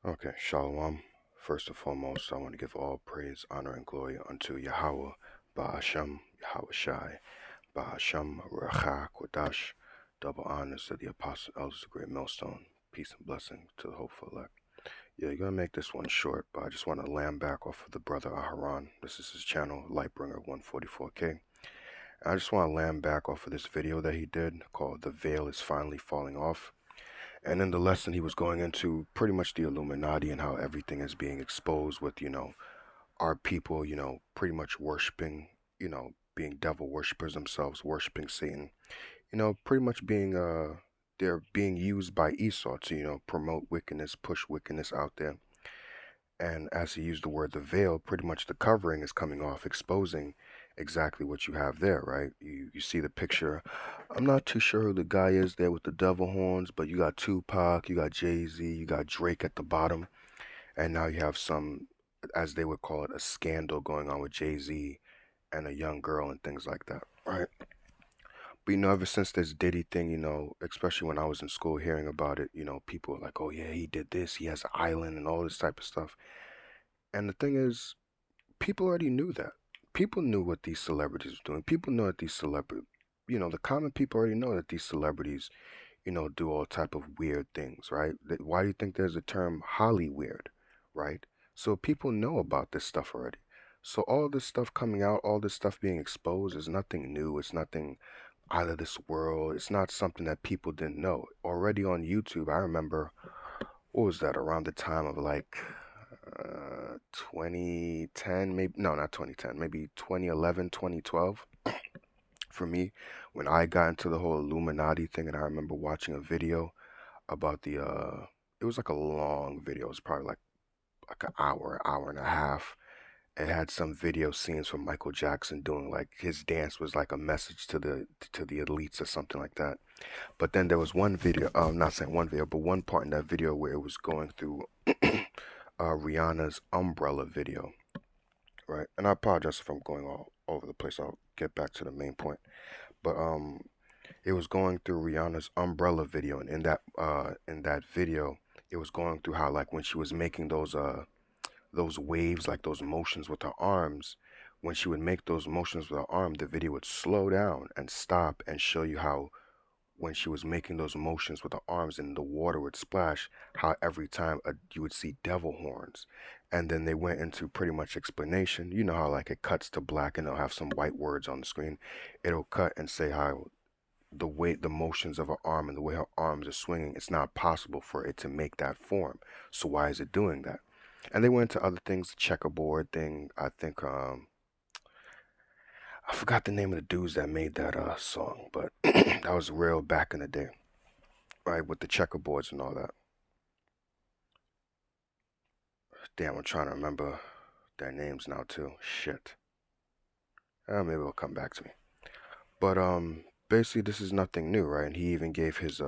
Okay, Shalom. First and foremost, I want to give all praise, honor, and glory unto Yahweh, Ba'ashem, Yahweh Shai, Ba'ashem, Racha, Kodash. Double honors to the Apostle Elders of the Great Millstone. Peace and blessing to the hopeful elect. Yeah, you're going to make this one short, but I just want to land back off of the brother Aharon. This is his channel, Lightbringer 144K. I just want to land back off of this video that he did called The Veil is Finally Falling Off. And in the lesson, he was going into pretty much the Illuminati and how everything is being exposed with, our people, pretty much worshiping, being devil worshippers themselves, worshiping Satan, pretty much they're being used by Esau to, promote wickedness, push wickedness out there. And as he used the word the veil, pretty much the covering is coming off, exposing exactly what you have there, right? You see the picture. I'm not too sure who the guy is there with the devil horns, but you got Tupac, you got Jay-Z, you got Drake at the bottom, and now you have some, as they would call it, a scandal going on with Jay-Z and a young girl and things like that, right? But ever since this Diddy thing, especially when I was in school hearing about it, people were like, oh yeah, he did this, he has an island and all this type of stuff. And the thing is, people already knew that. People knew what these celebrities were doing. People know that these celebrities, the common people already know that these celebrities, do all type of weird things, right? Why do you think there's a term Holly weird, right? So people know about this stuff already. So all this stuff coming out, all this stuff being exposed is nothing new. It's nothing out of this world. It's not something that people didn't know. Already on YouTube, I remember, what was that, around the time of like 2010, maybe, no, not 2010, maybe 2011, 2012. For me, when I got into the whole Illuminati thing, and I remember watching a video about it was like a long video. It was probably like an hour and a half. It had some video scenes from Michael Jackson doing, like, his dance was like a message to the elites or something like that. But then there was one video, I'm not saying one video, but one part in that video where it was going through Rihanna's Umbrella video, right? And I apologize if I'm going all over the place. I'll get back to the main point. But it was going through Rihanna's Umbrella video, and in that video, it was going through how, like, when she was making those waves, like those motions with her arms, when she would make those motions with her arm, the video would slow down and stop and show you how, when she was making those motions with her arms and the water would splash, how every time you would see devil horns. And then they went into pretty much explanation. You know how, like, it cuts to black and they'll have some white words on the screen. It'll cut and say how the way the motions of her arm and the way her arms are swinging, it's not possible for it to make that form. So why is it doing that? And they went into other things, the checkerboard thing. I think I forgot the name of the dudes that made that song, but that was real back in the day, right? With the checkerboards and all that. Damn, I'm trying to remember their names now too. Shit. Maybe it'll come back to me. But basically this is nothing new, right? And he even gave his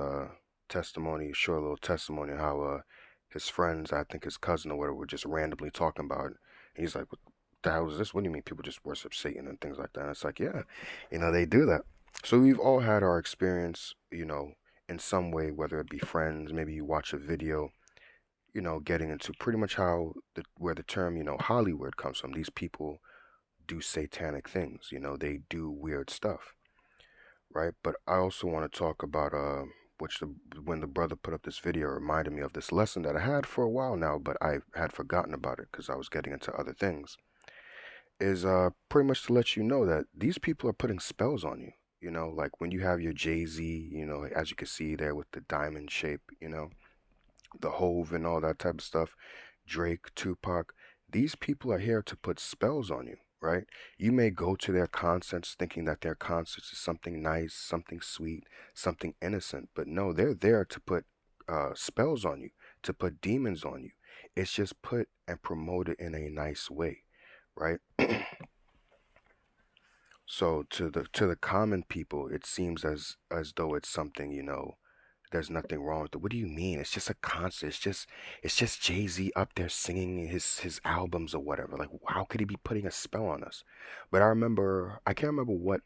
testimony, short little testimony, how his friends, I think his cousin or whatever, were just randomly talking about it. He's like, what the hell is this? What do you mean people just worship Satan and things like that? And it's like, yeah, they do that. So we've all had our experience, in some way, whether it be friends, maybe you watch a video, getting into pretty much how where the term, Hollywood comes from. These people do satanic things, they do weird stuff, right? But I also want to talk about when the brother put up this video, it reminded me of this lesson that I had for a while now, but I had forgotten about it because I was getting into other things. Is pretty much to let you know that these people are putting spells on you. Like when you have your Jay-Z, as you can see there with the diamond shape, the Hove and all that type of stuff, Drake, Tupac, these people are here to put spells on you, right? You may go to their concerts thinking that their concerts is something nice, something sweet, something innocent, but no, they're there to put spells on you, to put demons on you. It's just put and promoted in a nice way, right? So to the common people, it seems as though it's something, there's nothing wrong with it. What do you mean? It's just a concert. It's just Jay-Z up there singing his albums or whatever. Like, how could he be putting a spell on us? But I can't remember what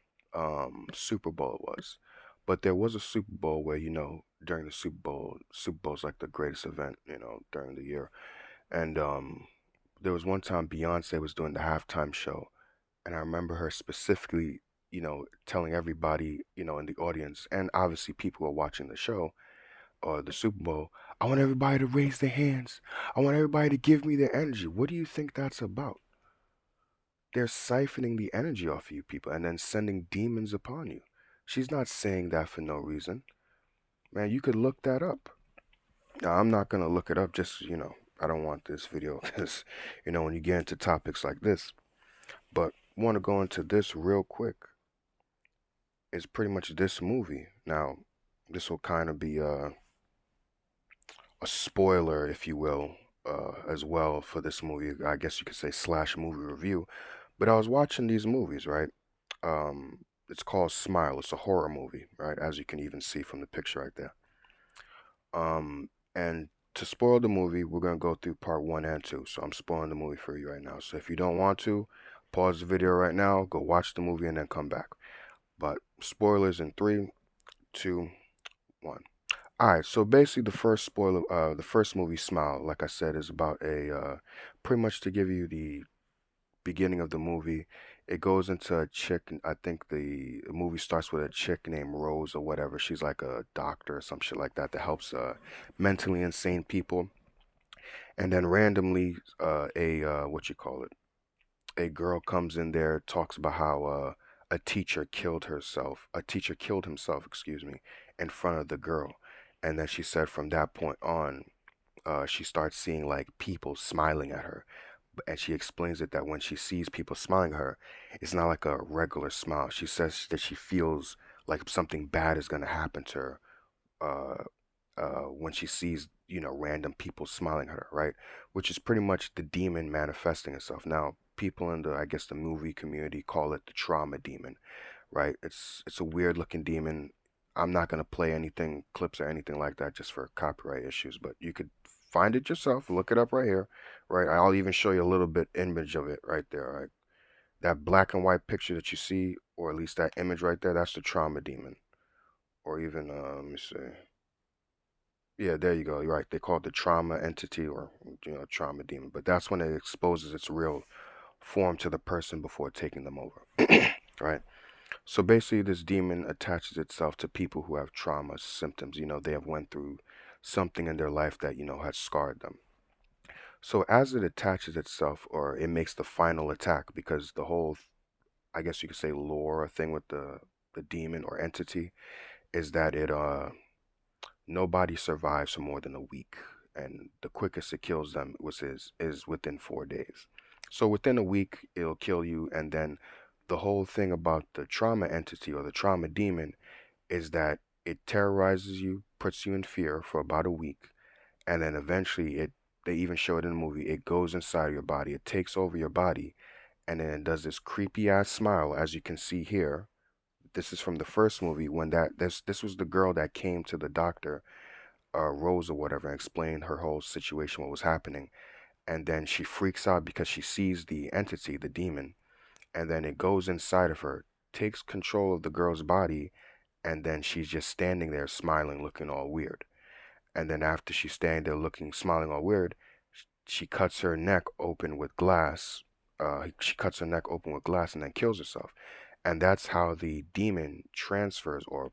Super Bowl it was, But there was a Super Bowl where, during the Super Bowl's like the greatest event, during the year. And there was one time Beyonce was doing the halftime show, and I remember her specifically, telling everybody, in the audience, and obviously people who are watching the show or the Super Bowl, I want everybody to raise their hands. I want everybody to give me their energy. What do you think that's about? They're siphoning the energy off of you people and then sending demons upon you. She's not saying that for no reason. Man, you could look that up. Now, I'm not going to look it up just, I don't want this video because, when you get into topics like this. But want to go into this real quick. It's pretty much this movie. Now, this will kind of be a spoiler, if you will, as well for this movie. I guess you could say slash movie review. But I was watching these movies, right? It's called Smile. It's a horror movie, right? As you can even see from the picture right there. And to spoil the movie, we're gonna go through part 1 and 2. So I'm spoiling the movie for you right now. So if you don't want to, pause the video right now, go watch the movie, and then come back. But spoilers in 3, 2, 1. All right, so basically the first movie, Smile, like I said, is about pretty much to give you the beginning of the movie. It goes into a chick. I think the movie starts with a chick named Rose or whatever. She's like a doctor or some shit like that helps mentally insane people. And then randomly, a what you call it, a girl comes in there, talks about how a teacher killed herself. A teacher killed himself, excuse me, in front of the girl. And then she said from that point on, she starts seeing like people smiling at her. And she explains it that when she sees people smiling at her, it's not like a regular smile. She says that she feels like something bad is going to happen to her when she sees, random people smiling at her, right? Which is pretty much the demon manifesting itself. Now, people in I guess, the movie community call it the trauma demon, right? It's a weird looking demon. I'm not gonna play anything, clips or anything like that, just for copyright issues. But you could find it yourself. Look it up right here, right? I'll even show you a little bit image of it right there, right? That black and white picture that you see, or at least that image right there, that's the trauma demon. Or even, let me see. Yeah, there you go. You're right. They call it the trauma entity or, trauma demon. But that's when it exposes its real form to the person before taking them over, right? So basically, this demon attaches itself to people who have trauma symptoms. They have went through something in their life that, has scarred them. So as it attaches itself, or it makes the final attack, because the whole, I guess you could say, lore or thing with the demon or entity is that it nobody survives for more than a week, and the quickest it kills them is within 4 days. So within a week, it'll kill you, and then the whole thing about the trauma entity or the trauma demon is that it terrorizes you, puts you in fear for about a week, and then eventually they even show it in the movie, it goes inside your body, it takes over your body, and then it does this creepy ass smile, as you can see here. This is from the first movie when this was the girl that came to the doctor, Rose or whatever, and explained her whole situation, what was happening, and then she freaks out because she sees the entity, the demon, and then it goes inside of her, takes control of the girl's body, and then she's just standing there smiling, looking all weird. And then after she's standing there looking, smiling all weird, she cuts her neck open with glass. She cuts her neck open with glass and then kills herself. And that's how the demon transfers, or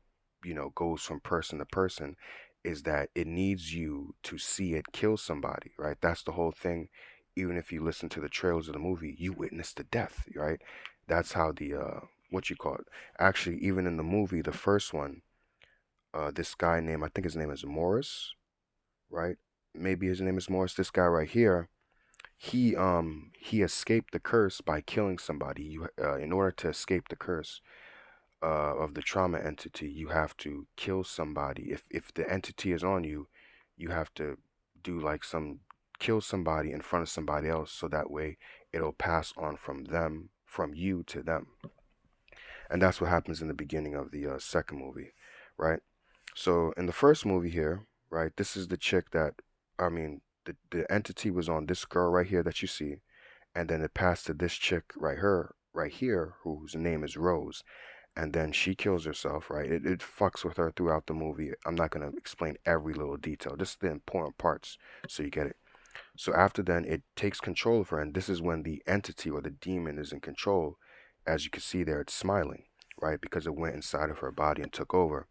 goes from person to person, is that it needs you to see it kill somebody, right? That's the whole thing. Even if you listen to the trailers of the movie, you witness the death, right? That's how the what you call it. Actually, even in the movie, the first one, this guy named, I think his name is Morris, right? Maybe his name is Morris. This guy right here, he escaped the curse by killing somebody. In order to escape the curse of the trauma entity, you have to kill somebody. If the entity is on you, you have to do like kill somebody in front of somebody else, so that way it'll pass on from you to them. And that's what happens in the beginning of the second movie, right? So in the first movie here, right, this is the chick that, I mean, the entity was on this girl right here that you see, and then it passed to this chick right here, whose name is Rose. and then she kills herself, right? It fucks with her throughout the movie. I'm not going to explain every little detail, just the important parts so you get it. So after then, it takes control of her, and this is when the entity or the demon is in control. As you can see there, it's smiling, right? Because it went inside of her body and took over,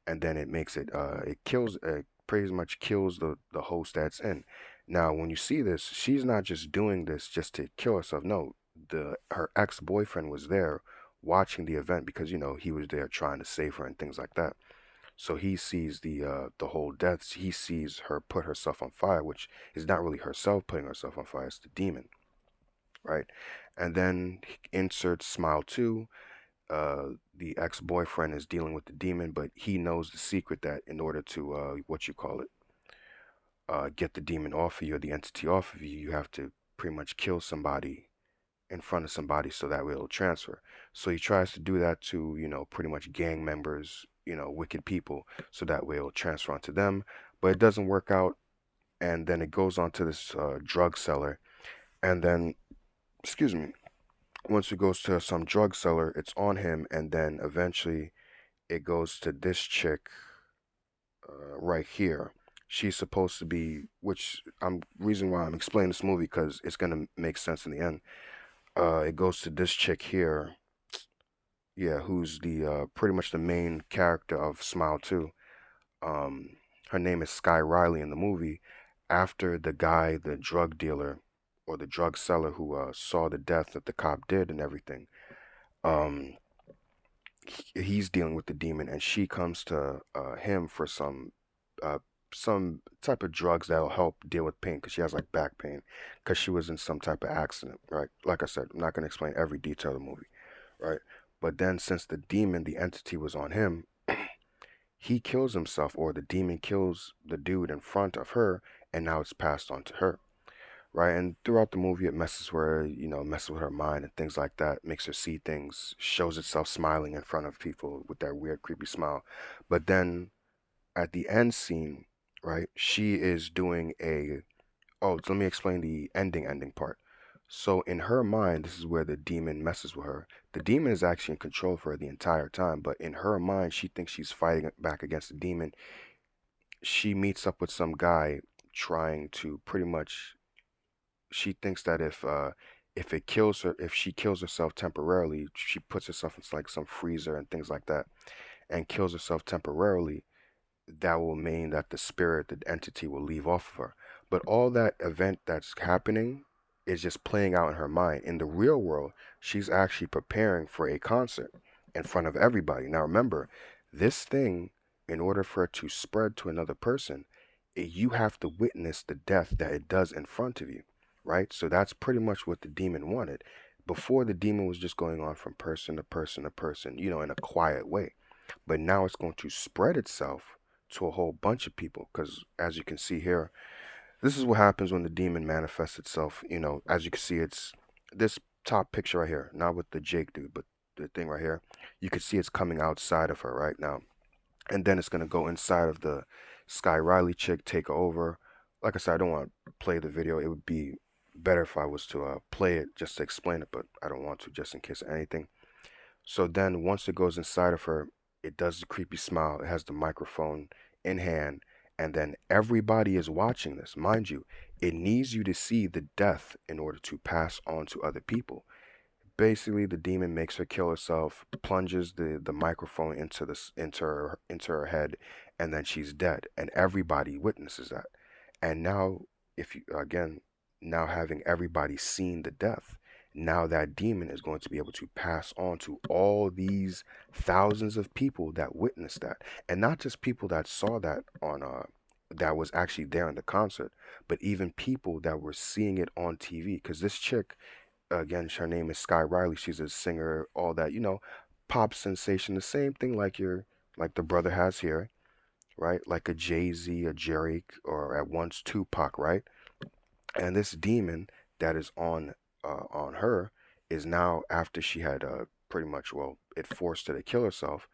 and then it makes it, it kills, pretty much kills the host that's in. Now, when you see this, she's not just doing this just to kill herself. No, her ex-boyfriend was there watching the event because he was there trying to save her and things like that. So he sees the whole death. He sees her put herself on fire, which is not really herself putting herself on fire. It's the demon, right? And then he inserts Smile 2. The ex-boyfriend is dealing with the demon, but he knows the secret that in order to what you call it, get the demon off of you or the entity off of you, you have to pretty much kill somebody in front of somebody so that way it'll transfer. So he tries to do that to, pretty much gang members, wicked people, so that way it'll transfer onto them. But it doesn't work out, and then it goes on to this drug seller, and then, excuse me, once it goes to some drug seller, it's on him, and then eventually it goes to this chick right here. She's supposed to be, which I'm reason why I'm explaining this movie because it's gonna make sense in the end. It goes to this chick here, yeah, who's the pretty much the main character of Smile 2. Um, Her name is Sky Riley in the movie. After the guy, the drug dealer or the drug seller who saw the death that the cop did and everything, um, he's dealing with the demon, and she comes to him for uh, some type of drugs that'll help deal with pain because she has like back pain because she was in some type of accident, right? Like I said, I'm not going to explain every detail of the movie, right? But then since the demon, the entity was on him, he kills himself, or the demon kills the dude in front of her, and now it's passed on to her, right? And throughout the movie, it messes with her, messes with her mind and things like that, makes her see things, shows itself smiling in front of people with that weird, creepy smile. But then at the end scene, right, she is doing a, oh, let me explain the ending part. So in her mind, this is where the demon messes with her. The demon is actually in control of her the entire time, but in her mind, she thinks she's fighting back against the demon. She meets up with some guy trying to pretty much, she thinks that if it kills her, if she kills herself temporarily, she puts herself in like some freezer and things like that, and kills herself temporarily, that will mean that the spirit, the entity, will leave off of her. But all that event that's happening is just playing out in her mind. In the real world, she's actually preparing for a concert in front of everybody. Now remember, this thing, in order for it to spread to another person, you have to witness the death that it does in front of you, right? So that's pretty much what the demon wanted. Before, the demon was just going on from person to person to person, in a quiet way. But now it's going to spread itself to a whole bunch of people because, as you can see here, this is what happens when the demon manifests itself. As you can see, it's this top picture right here, not with the Jake dude, but the thing right here. You can see it's coming outside of her right now, and then it's going to go inside of the Sky Riley chick, take her over. Like I said, I don't want to play the video. It would be better if I was to play it just to explain it, but I don't want to, just in case of anything. So then once it goes inside of her, it does the creepy smile. It has the microphone in hand, and then everybody is watching this. Mind you, it needs you to see the death in order to pass on to other people. Basically, the demon makes her kill herself, plunges the microphone into her head, and then she's dead. And everybody witnesses that. And now, if you again, now having everybody seen the death, now that demon is going to be able to pass on to all these thousands of people that witnessed that, and not just people that saw that on that was actually there in the concert, but even people that were seeing it on TV. Because this chick, again, her name is Sky Riley. She's a singer, all that, pop sensation. The same thing like the brother has here, right? Like a Jay-Z, a Drake, or at once Tupac, right? And this demon that is on her is now, after she had pretty much, well, it forced her to kill herself,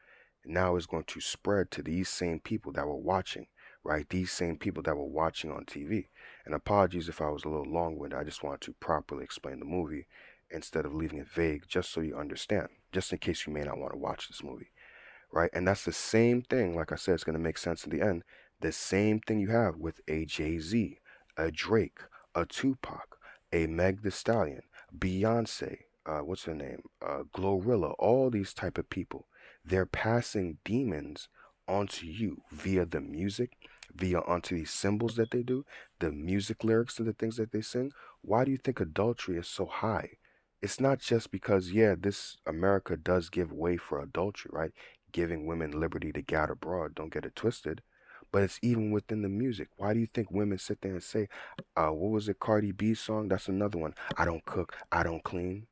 now is going to spread to these same people that were watching, right? These same people that were watching on TV. And apologies if I was a little long-winded. I just wanted to properly explain the movie instead of leaving it vague, just so you understand. just in case you may not want to watch this movie, right? And that's the same thing, like I said, it's going to make sense in the end. The same thing you have with a Jay-Z, a Drake, a Tupac, a Meg Thee Stallion, Beyonce, what's her name, Glorilla, all these type of people. They're passing demons onto you via the music, via onto these symbols that they do, the music lyrics and the things that they sing. Why do you think adultery is so high? It's not just because, yeah, this America does give way for adultery, right? Giving women liberty to gad abroad. Don't get it twisted. But it's even within the music. Why do you think women sit there and say, what was it, Cardi B song? That's another one. I don't cook, I don't clean.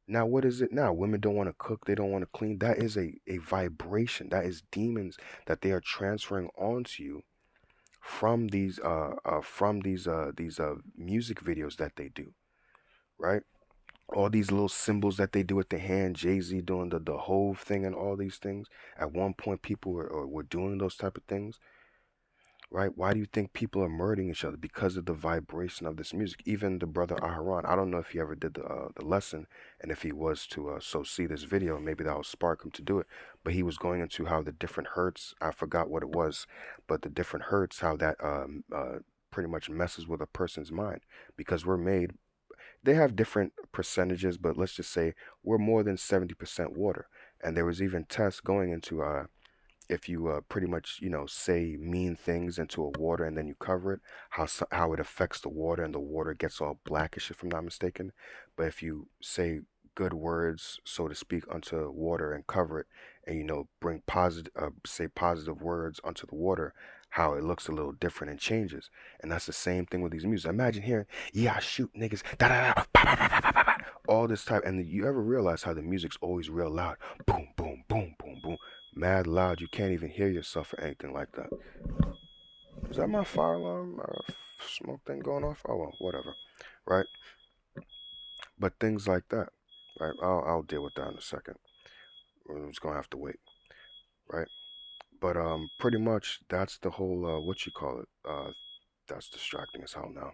Now, what is it now? Women don't want to cook, they don't want to clean. That is a vibration. That is demons that they are transferring onto you from these music videos that they do, right? All these little symbols that they do with the hand, Jay-Z doing the whole thing and all these things. At one point, people were doing those type of things, right? Why do you think people are murdering each other? Because of the vibration of this music. Even the brother Aharon, I don't know if he ever did the lesson, and if he was to so see this video, maybe that will spark him to do it. But he was going into how the different hertz, I forgot what it was, but the different hertz, how that pretty much messes with a person's mind, because we're made, they have different percentages, but let's just say we're more than 70% water. And there was even tests going into if you pretty much, say mean things into a water and then you cover it, how it affects the water, and the water gets all blackish, if I'm not mistaken. But if you say good words, so to speak, onto water and cover it, and bring positive, say positive words onto the water, how it looks a little different and changes. And that's the same thing with these music. Imagine hearing, yeah, I shoot niggas, da da da, pa, pa, pa, pa, pa, pa, pa, all this type, and you ever realize how the music's always real loud, boom, boom, boom, boom, boom, mad loud. You can't even hear yourself or anything like that. Is that my fire alarm or smoke thing going off? Oh well, whatever, right? But things like that, right? I'll deal with that in a second. We're just gonna have to wait, right? But pretty much that's the whole what you call it. That's distracting as hell now.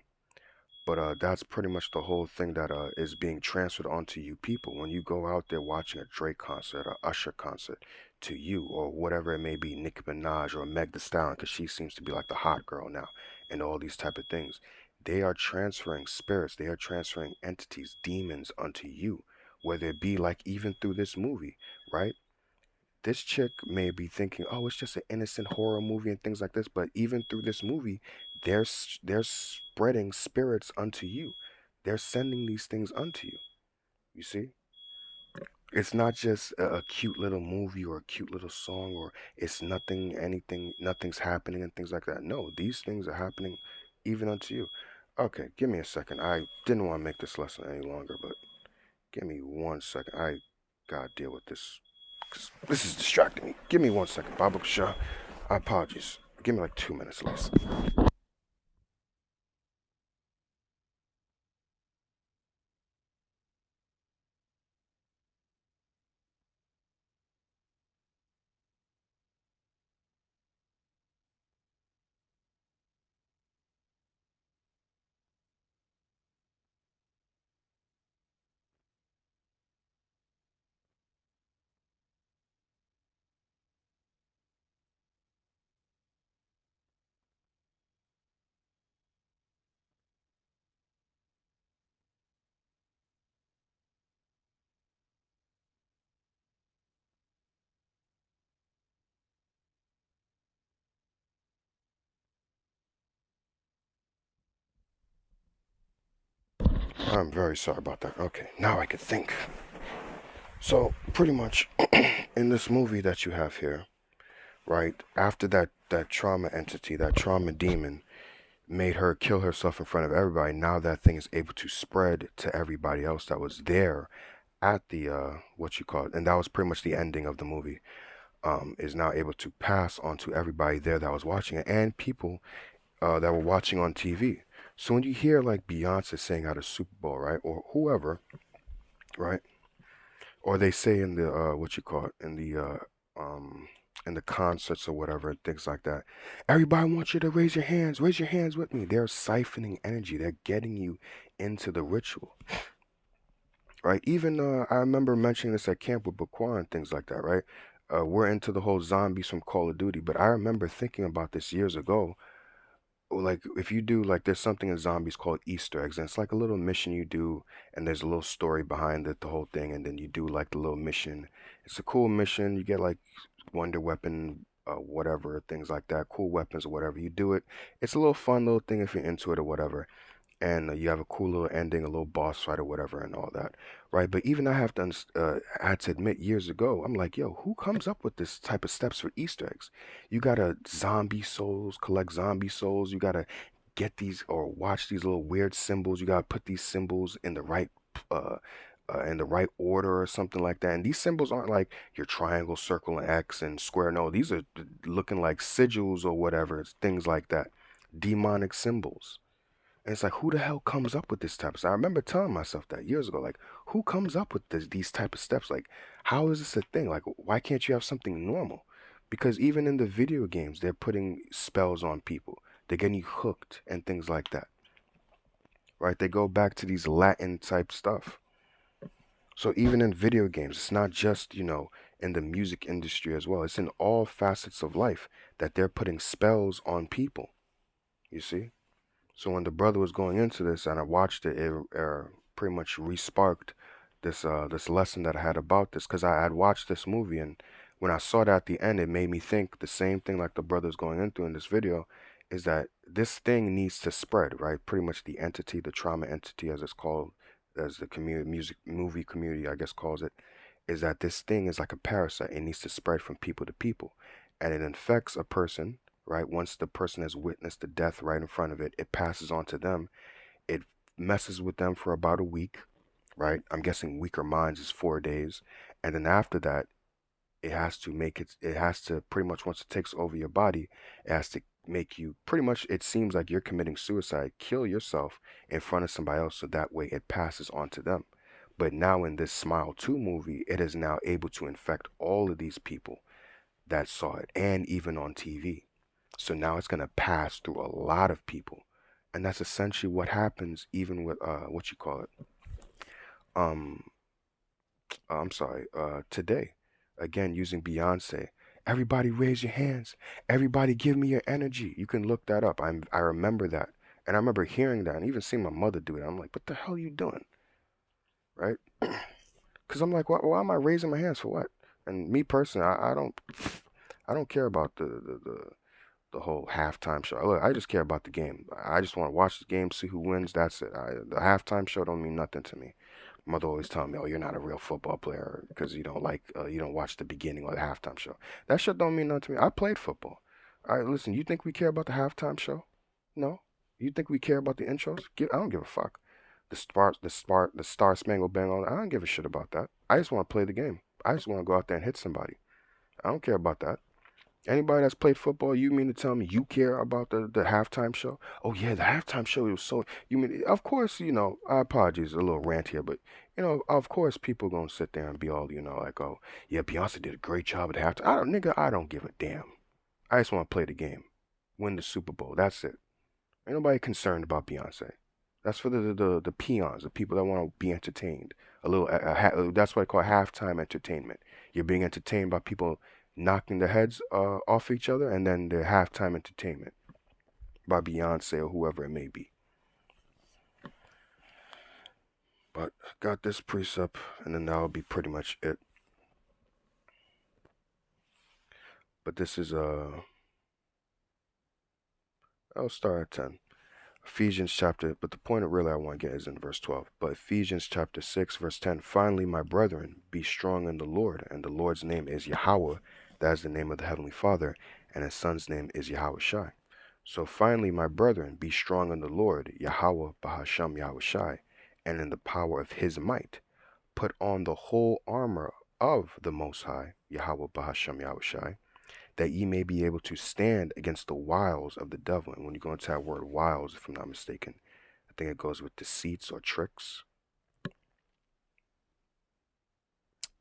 But that's pretty much the whole thing that is being transferred onto you people. When you go out there watching a Drake concert, or Usher concert, to you, or whatever it may be, Nicki Minaj or Meg Thee Stallion, because she seems to be like the hot girl now, and all these type of things. They are transferring spirits, they are transferring entities, demons onto you, whether it be like even through this movie, right? This chick may be thinking, oh, it's just an innocent horror movie and things like this, but even through this movie, they're spreading spirits unto you. They're sending these things unto you. You see? It's not just a cute little movie or a cute little song, or it's nothing, anything, nothing's happening and things like that. No, these things are happening even unto you. Okay, give me a second. I didn't want to make this lesson any longer, but give me 1 second. I gotta deal with this. 'Cause this is distracting me. Give me 1 second, Baba Shah. I apologize. Give me like 2 minutes, less. I'm very sorry about that. Okay, now I can think. So, pretty much, in this movie that you have here, right, after that trauma entity, that trauma demon, made her kill herself in front of everybody, now that thing is able to spread to everybody else that was there at the, what you call it, and that was pretty much the ending of the movie, is now able to pass on to everybody there that was watching it, and people that were watching on TV. So when you hear like Beyonce saying at a Super Bowl, right, or whoever, right, or they say in the what you call it, in the concerts or whatever, things like that, everybody wants you to raise your hands with me. They're siphoning energy. They're getting you into the ritual. right? Even I remember mentioning this at camp with Baquan and things like that, right? We're into the whole zombies from Call of Duty, but I remember thinking about this years ago. Like if you do like there's something in zombies called Easter eggs, and it's like a little mission you do, and there's a little story behind it, the whole thing, and then you do like the little mission. It's a cool mission. You get like wonder weapon, whatever, things like that, cool weapons or whatever. You do it. It's a little fun little thing if you're into it or whatever, and you have a cool little ending, a little boss fight or whatever, and all that, right? But even I had to admit years ago, I'm like, yo, who comes up with this type of steps for Easter eggs? You gotta zombie souls, collect zombie souls. You gotta get these or watch these little weird symbols. You gotta put these symbols uh, in the right order or something like that. And these symbols aren't like your triangle, circle, and X and square. No, these are looking like sigils or whatever. It's things like that, demonic symbols. And it's like, who the hell comes up with this type of stuff? I remember telling myself that years ago. Like, who comes up with these type of steps? Like, how is this a thing? Like, why can't you have something normal? Because even in the video games, they're putting spells on people. They're getting you hooked and things like that, right? They go back to these Latin type stuff. So even in video games, it's not just, in the music industry as well. It's in all facets of life that they're putting spells on people, you see? So when the brother was going into this, and I watched it, it pretty much resparked this lesson that I had about this, because I had watched this movie, and when I saw that at the end, it made me think the same thing like the brother's going into in this video, is that this thing needs to spread, right? Pretty much the entity, the trauma entity, as it's called, as the community music movie community, I guess, calls it, is that this thing is like a parasite. It needs to spread from people to people, and it infects a person, right? Once the person has witnessed the death right in front of it, it passes on to them. It messes with them for about a week, right? I'm guessing weaker minds is 4 days. And then after that, it has to pretty much, once it takes over your body, it has to make you pretty much, it seems like you're committing suicide, kill yourself in front of somebody else so that way it passes on to them. But now in this Smile 2 movie, it is now able to infect all of these people that saw it and even on TV. So now it's going to pass through a lot of people. And that's essentially what happens even with what you call it. Um I'm sorry, today. Again using Beyonce. Everybody raise your hands. Everybody give me your energy. You can look that up. I remember that. And I remember hearing that and even seeing my mother do it. I'm like, what the hell are you doing? Right? Because I'm like, why am I raising my hands for what? And me personally, I don't care about the whole halftime show. Look, I just care about the game. I just want to watch the game, see who wins. That's it. The halftime show don't mean nothing to me. Mother always telling me, "Oh, you're not a real football player because you don't watch the beginning or the halftime show." That shit don't mean nothing to me. I played football. All right, listen. You think we care about the halftime show? No. You think we care about the intros? I don't give a fuck. The Star Spangled Banner. I don't give a shit about that. I just want to play the game. I just want to go out there and hit somebody. I don't care about that. Anybody that's played football, you mean to tell me you care about the halftime show? Oh yeah, the halftime show was so. You mean, of course, I apologize, a little rant here, but of course, people gonna sit there and be all, like, oh yeah, Beyonce did a great job at halftime. I don't give a damn. I just want to play the game, win the Super Bowl. That's it. Ain't nobody concerned about Beyonce. That's for the peons, the people that want to be entertained. That's what I call halftime entertainment. You're being entertained by people knocking their heads off each other, and then the halftime entertainment by Beyonce or whoever it may be. But got this precept, and then that'll be pretty much it. But this is I'll start at 10. Ephesians chapter, but the point of really I want to get is in verse 12. But Ephesians chapter 6, verse 10. Finally, my brethren, be strong in the Lord, and the Lord's name is Yahweh. That is the name of the Heavenly Father, and his Son's name is Yahweh Shai. So finally, my brethren, be strong in the Lord, Yahweh Bahasham Yahweh Shai, and in the power of his might. Put on the whole armor of the Most High, Yahweh Bahasham Yahweh Shai, that ye may be able to stand against the wiles of the devil. And when you go into that word wiles, if I'm not mistaken, I think it goes with deceits or tricks.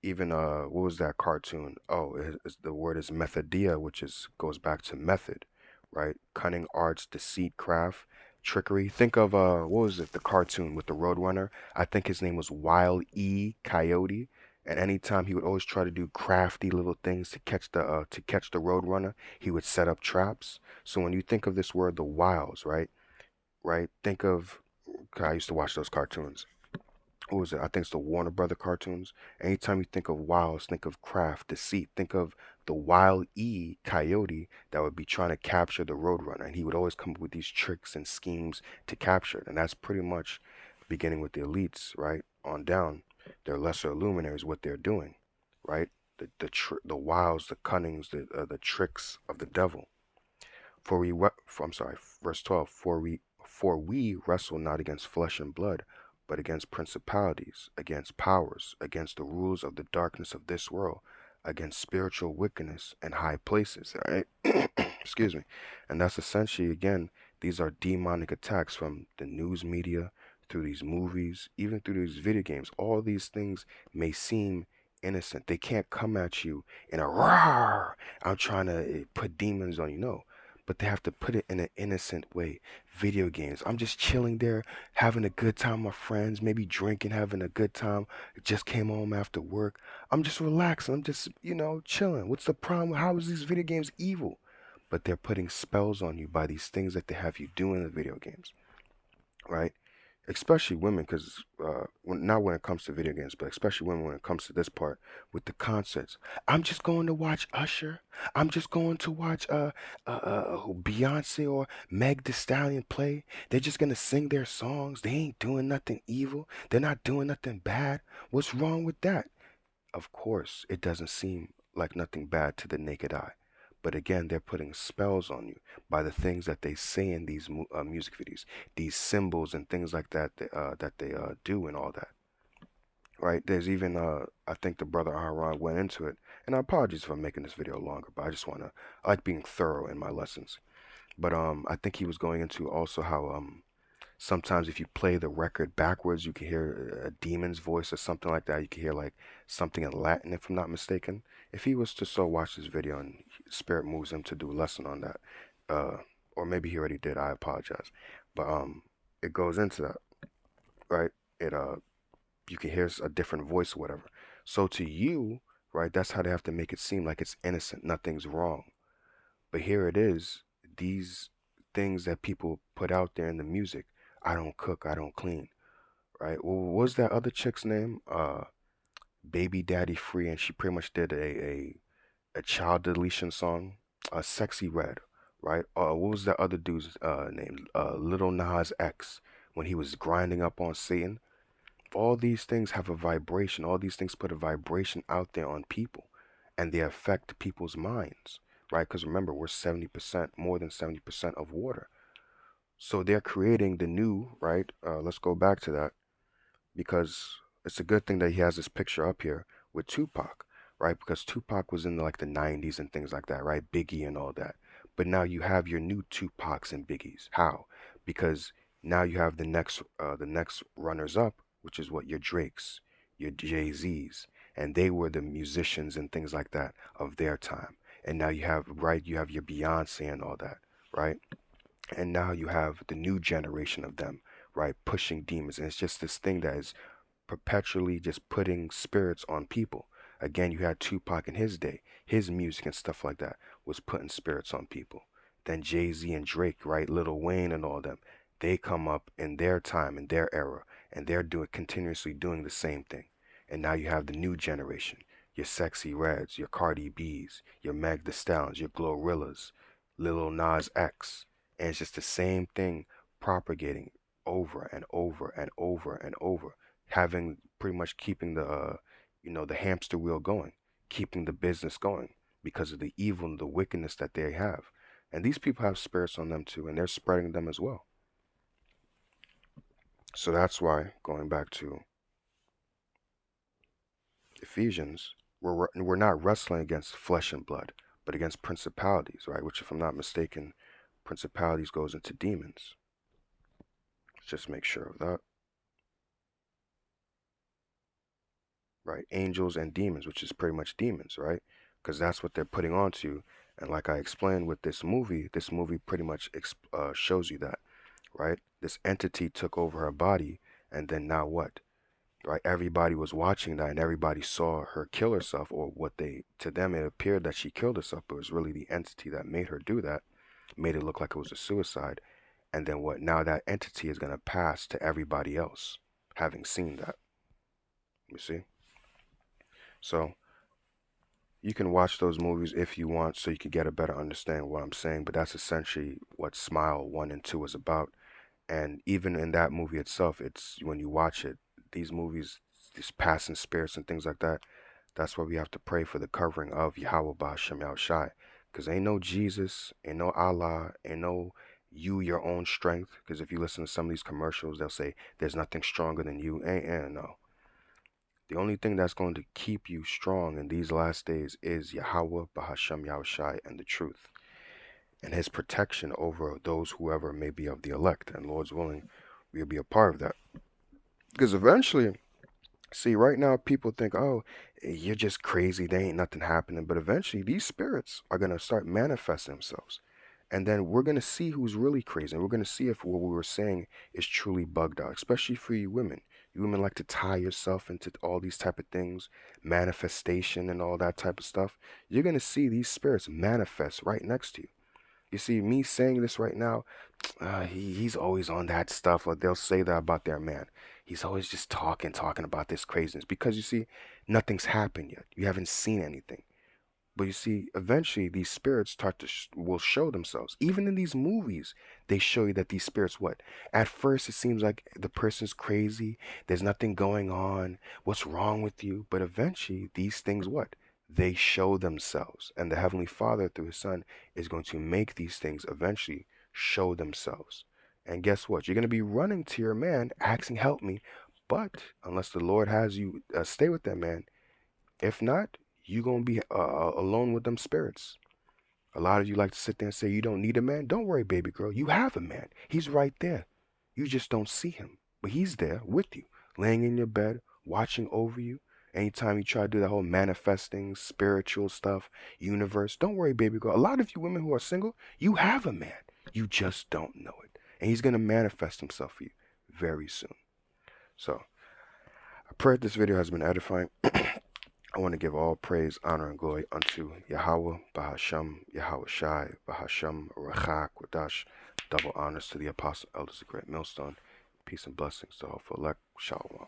Even what was that cartoon? Oh, the word is methodia, which goes back to method, right? Cunning arts, deceit, craft, trickery. Think of what was it? The cartoon with the Roadrunner. I think his name was Wile E. Coyote. And anytime he would always try to do crafty little things to catch the Roadrunner, he would set up traps. So when you think of this word, the wiles, right? Right? Think of. I used to watch those cartoons. What was it? I think it's the Warner Brother cartoons. Anytime you think of wiles, think of craft, deceit. Think of the Wile E. Coyote that would be trying to capture the Roadrunner, and he would always come up with these tricks and schemes to capture it. And that's pretty much beginning with the elites, right, on down. Their lesser luminaries, what they're doing, right? The wiles, the cunnings, the tricks of the devil. I'm sorry, verse 12. For we wrestle not against flesh and blood, but against principalities, against powers, against the rulers of the darkness of this world, against spiritual wickedness in high places. Right? Excuse me. And that's essentially, again, these are demonic attacks from the news media, through these movies, even through these video games. All these things may seem innocent. They can't come at you in a roar. I'm trying to put demons on you. No, but they have to put it in an innocent way. Video games. I'm just chilling there, having a good time with my friends, maybe drinking, having a good time. Just came home after work. I'm just relaxing. I'm just, chilling. What's the problem? How is these video games evil? But they're putting spells on you by these things that they have you do in the video games, right? Especially women, because not when it comes to video games, but especially women when it comes to this part with the concerts. I'm just going to watch Usher. I'm just going to watch Beyonce or Meg Thee Stallion play. They're just gonna sing their songs. They ain't doing nothing evil. They're not doing nothing bad. What's wrong with that? Of course, it doesn't seem like nothing bad to the naked eye. But again, they're putting spells on you by the things that they say in these music videos, these symbols and things like that they do and all that. Right? There's even I think the brother Aaron went into it, and I apologize for making this video longer, but I like being thorough in my lessons. But I think he was going into also how sometimes if you play the record backwards, you can hear a demon's voice or something like that. You can hear like something in Latin, if I'm not mistaken. If he was to so watch this video and Spirit moves him to do a lesson on that, uh, or maybe he already did, I apologize. But it goes into that, right? It You can hear a different voice or whatever. So to you, right, that's how they have to make it seem like it's innocent, nothing's wrong. But here it is, these things that people put out there in the music. I don't cook, I don't clean, right? Well, what was that other chick's name? Baby Daddy Free, and she pretty much did a child deletion song, Sexy Red, right? What was that other dude's name? Little Nas X, when he was grinding up on Satan. All these things have a vibration. All these things put a vibration out there on people, and they affect people's minds, right? Because remember, we're 70%, more than 70% of water. So they're creating the new, right? Let's go back to that, because it's a good thing that he has this picture up here with Tupac, right? Because Tupac was in like the 90s and things like that, right? Biggie and all that. But now you have your new Tupacs and Biggies. How? Because now you have the next runners up, which is what your Drakes, your Jay-Z's, and they were the musicians and things like that of their time. And now you have your Beyonce and all that, right? And now you have the new generation of them, right, pushing demons. And it's just this thing that is perpetually just putting spirits on people. Again, you had Tupac in his day, his music and stuff like that was putting spirits on people. Then Jay-Z and Drake, right, Lil Wayne and all them, they come up in their time, in their era, and they're continuously doing the same thing. And now you have the new generation, your Sexy Reds, your Cardi B's, your Meg Thee Stallions, your Glorillaz, Lil Nas X, and it's just the same thing propagating over and over and over and over, having pretty much keeping the hamster wheel going, keeping the business going because of the evil and the wickedness that they have. And these people have spirits on them too, and they're spreading them as well. So that's why, going back to Ephesians, we're not wrestling against flesh and blood, but against principalities, right? Which, if I'm not mistaken, principalities goes into demons. Let's just make sure of that. Right? Angels and demons, which is pretty much demons, right? Because that's what they're putting onto you. And like I explained with this movie pretty much shows you that. right? This entity took over her body, and then now what? Right? Everybody was watching that, and everybody saw her kill herself, or to them it appeared that she killed herself, but it was really the entity that made her do that, made it look like it was a suicide. And then what? Now that entity is going to pass to everybody else, having seen that. You see? So you can watch those movies if you want, so you can get a better understanding of what I'm saying. But that's essentially what Smile 1 and 2 is about. And even in that movie itself, it's when you watch it, these movies, these passing spirits and things like that, that's why we have to pray for the covering of Yahweh Ba'ashem Yahushai. Because ain't no Jesus, ain't no Allah, ain't no you, your own strength. Because if you listen to some of these commercials, they'll say, there's nothing stronger than you. Ain't no. The only thing that's going to keep you strong in these last days is Yahweh Ba'ashem Yahushai and the truth, and his protection over those whoever may be of the elect. And Lord's willing, we'll be a part of that. Because eventually, see, right now people think, oh, you're just crazy, there ain't nothing happening. But eventually these spirits are going to start manifesting themselves. And then we're going to see who's really crazy. And we're going to see if what we were saying is truly bugged out, especially for you women. You women like to tie yourself into all these type of things, manifestation and all that type of stuff. You're going to see these spirits manifest right next to you. You see, me saying this right now, he's always on that stuff, or they'll say that about their man. He's always just talking about this craziness. Because you see, nothing's happened yet. You haven't seen anything. But you see, eventually these spirits will show themselves. Even in these movies, they show you that these spirits, what? At first, it seems like the person's crazy. There's nothing going on. What's wrong with you? But eventually, these things, what? They show themselves. And the Heavenly Father, through His Son, is going to make these things eventually show themselves. And guess what? You're going to be running to your man, asking, help me. But unless the Lord has you stay with that man, if not, you're going to be alone with them spirits. A lot of you like to sit there and say you don't need a man. Don't worry, baby girl. You have a man. He's right there. You just don't see him. But he's there with you, laying in your bed, watching over you. Anytime you try to do that whole manifesting, spiritual stuff, universe, don't worry, baby girl. A lot of you women who are single, you have a man. You just don't know it. And he's going to manifest himself for you very soon. So, I pray this video has been edifying. I want to give all praise, honor, and glory unto Yahweh, Bahashem, Yahweh Shai, Bahashem, Rachak, Wadash. Double honors to the apostle, elders of Great Millstone. Peace and blessings to all for elect. Shalom.